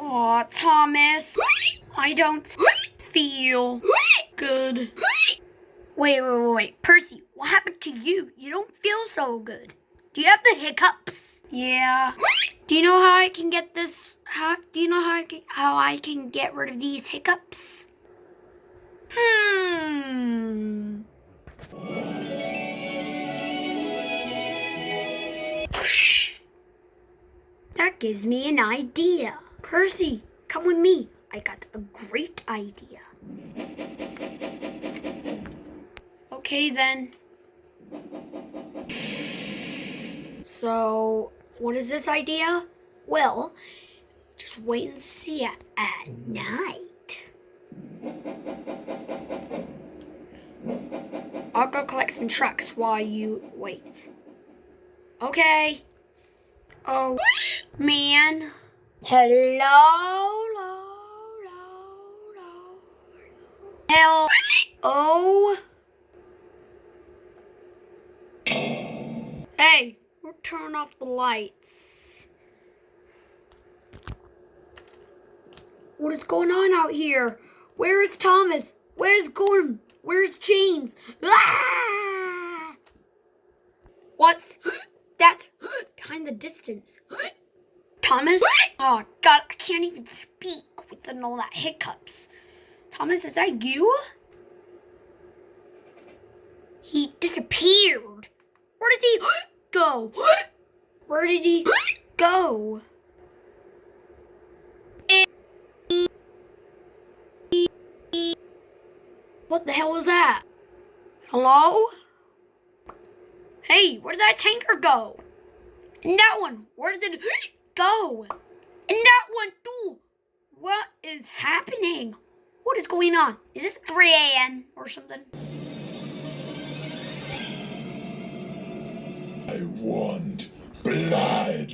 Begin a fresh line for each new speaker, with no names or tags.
Aw, Thomas. I don't feel good. Wait. Percy, what happened to you? You don't feel so good. Do you have the hiccups? Yeah. Do you know how I can get this? Do you know how I can get rid of these hiccups? That gives me an idea. Percy, come with me. I got a great idea. Okay then. So, what is this idea? Well, just wait and see at night. I'll go collect some trucks while you wait. Okay. Oh, man. Hello. Hey, we'll turn off the lights. What is going on out here? Where is Thomas? Where's Gordon? Where's James? Ah! What's that behind the distance? Thomas? Oh, God, I can't even speak with all that hiccups. Thomas, is that you? He disappeared. Where did he go? Where did he go? What the hell was that? Hello? Hey, where did that tanker go? And that one, where did it go? And that one too. What is happening? What is going on? Is this 3 a.m. or something?
I want blood.